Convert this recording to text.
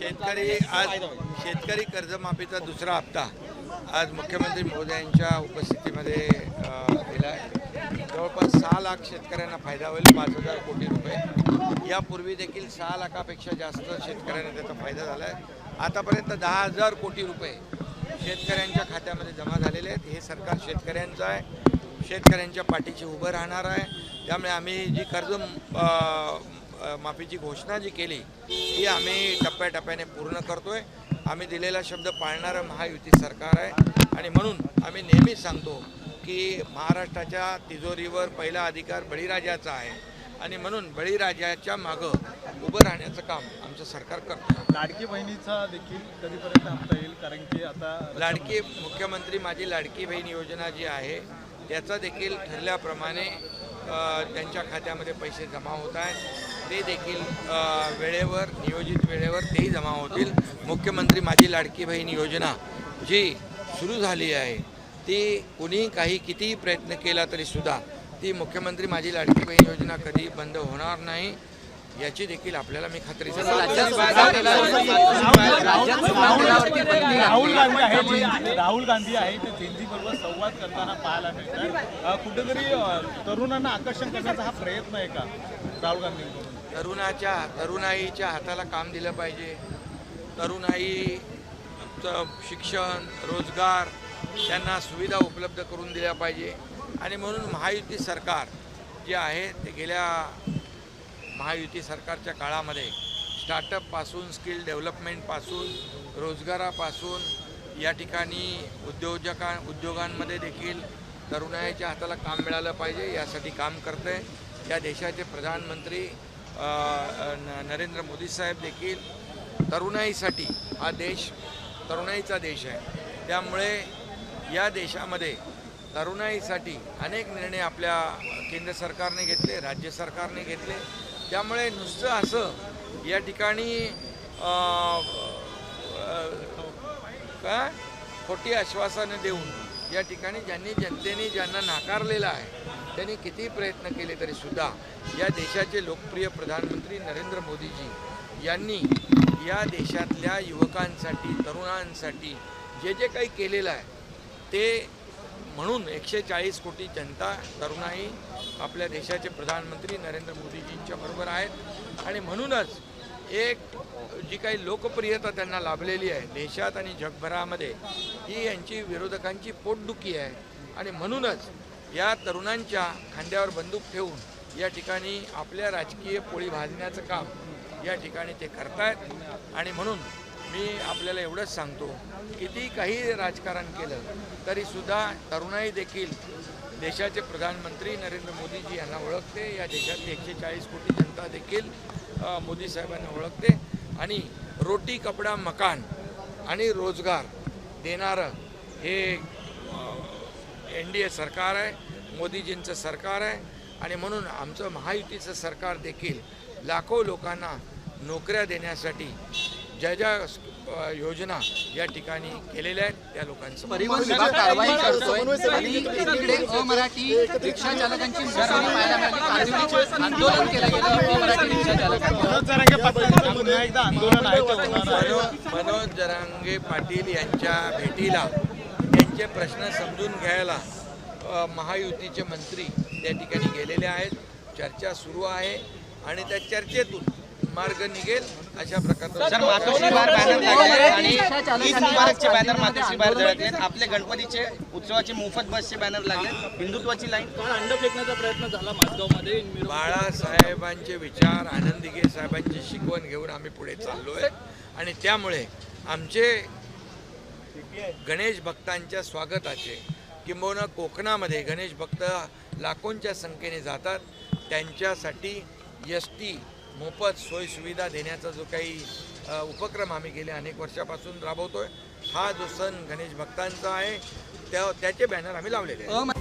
शेतकरी कर्जमाफीचा दुसरा हप्ता आज मुख्यमंत्री महोदयांच्या उपस्थितीमध्ये दिला आहे। जवळपास 6 लाख शेतकऱ्यांना फायदा होईल, 5,000 कोटी रुपये। यापूर्वी देखील 6 लाखापेक्षा जास्त शेतकऱ्यांना त्याचा फायदा झाला आहे। आतापर्यंत 10,000 कोटी रुपये शेतकऱ्यांच्या खात्यामध्ये जमा झालेले आहेत। हे सरकार शेतकऱ्यांचं आहे, शेतकऱ्यांच्या पाठीशी उभं राहणार आहे। त्यामुळे आम्ही जी कर्ज माफीची घोषणा जी केली ती आम्ही टप्प्याटप्प्याने पूर्ण करतोय। आम्ही दिलेला शब्द पाळणारं महायुती सरकार आहे आणि म्हणून आम्ही नेहमीच सांगतो की महाराष्ट्राच्या तिजोरीवर पहिला अधिकार बळीराजाचा आहे आणि म्हणून बळीराजाच्या मागं उभं राहण्याचं काम आमचं सरकार करतं। लाडकी बहिणीचा देखील कधीपर्यंत हप्ता येईल? कारण की आता मुख्यमंत्री माझी लाडकी बहीण योजना जी आहे त्याचा देखील ठरल्याप्रमाणे त्यांच्या खात्यामध्ये पैसे जमा होत आहेत। ते देखील वेळेवर नियोजित वेळेवर तेही जमा होतील। मुख्यमंत्री माझी लाडकी बहीण योजना जी सुरू झाली आहे ती कुणी काही कितीही प्रयत्न केला तरीसुद्धा ती मुख्यमंत्री माझी लाडकी बहीण योजना कधी बंद होणार नाही याची देखील आपल्याला मी खात्री देतो। राहुल गांधी आहे ते जेनझी बरोबर संवाद करताना पाहायला मिळतात। कुठेतरी तरुणांना आकर्षण करण्याचा हा प्रयत्न आहे का राहुल गांधींकडून? तरुणाईच्या हाताला काम दिलं पाहिजे। तरुणाईचं शिक्षण, रोजगार त्यांना सुविधा उपलब्ध करून दिल्या पाहिजे आणि म्हणून महायुती सरकार जे आहे ते गेल्या महायुती सरकारच्या काळामध्ये स्टार्टअपपासून स्किल डेव्हलपमेंटपासून रोजगारापासून या ठिकाणी उद्योगांमध्ये देखील तरुणाईच्या हाताला काम मिळालं पाहिजे यासाठी काम करतं आहे। या देशाचे प्रधानमंत्री नरेंद्र मोदी साहेब देखील तरुणाईसाठी हा देश तरुणाईचा देश आहे। त्यामुळे या देशामध्ये तरुणाईसाठी अनेक निर्णय आपल्या केंद्र सरकारने घेतले, राज्य सरकारने घेतले। त्यामुळे नुसतं असं या ठिकाणी काय खोटी आश्वासनं देऊन या ठिकाणी जनतेने ज्यांना नाकारलेलं आहे त्यांनी किती प्रयत्न केले तरीसुद्धा या देशाचे लोकप्रिय प्रधानमंत्री नरेंद्र मोदीजी यांनी या देशातल्या युवकांसाठी तरुणांसाठी जे काही केलेलं आहे ते म्हणून 140 कोटी जनता तरुणाई आपल्या देशाचे प्रधानमंत्री नरेंद्र मोदीजींच्या बरोबर आहेत आणि म्हणूनच एक जी काही लोकप्रियता त्यांना लाभलेली आहे देशात आणि जगभरामध्ये ही यांची विरोधकांची पोटदुखी आहे आणि म्हणूनच या तरुणांच्या खांद्यावर बंदूक ठेवून या ठिकाणी आपल्या राजकीय पोळी भाजण्याचं काम या ठिकाणी ते करतायत आणि म्हणून मी आपल्याला एवढंच सांगतो किती काही राजकारण केलं तरीसुद्धा तरुणाई देखील देशाचे प्रधानमंत्री नरेंद्र मोदीजी यांना ओळखते। या देशातली 140 कोटी जनता देखील मोदी साहेबांना ओळखते आणि रोटी कपडा मकान आणि रोजगार देणारं हे NDA सरकार आहे, मोदीजींचं सरकार आहे आणि म्हणून आमचं महायुतीचं सरकार देखील लाखो लोकांना नोकऱ्या देण्यासाठी ज्या योजना या ठिकाणी केलेल्या आहेत त्या लोकांचं परिवहन विभाग कारवाई करतोय आणि एकीकडे अमराठी रिक्षा चालकांची आंदोलन केलं गेलं। अमराठी रिक्षा मनोज जरांगे पाटील यांच्या भेटीला त्यांचे प्रश्न समजून घ्यायला महायुतीचे मंत्री त्या ठिकाणी गेलेले आहेत। चर्चा सुरू आहे आणि त्या चर्चेतून मार्ग निघेल अशा प्रकारचा आपले गणपतीचे उत्सवाचे मोफत बसचे बॅनर लागले, हिंदुत्वाची लाईन अंड फेकण्याचा प्रयत्न झाला माझगावमध्ये। बाळासाहेबांचे विचार आनंद दिघे साहेबांची शिकवण घेऊन आम्ही पुढे चाललोय आणि त्यामुळे आमचे गणेश भक्तांच्या स्वागताचे किंबहुना कोकणामध्ये गणेश भक्त लाखोंच्या संख्येने जातात त्यांच्यासाठी ST मोफत सोयीसुविधा देण्याचा जो काही उपक्रम आम्ही गेल्या अनेक वर्षापासून राबवतोय हा जो सण गणेश भक्तांचा आहे त्याचे बॅनर आम्ही लावलेले आहेत।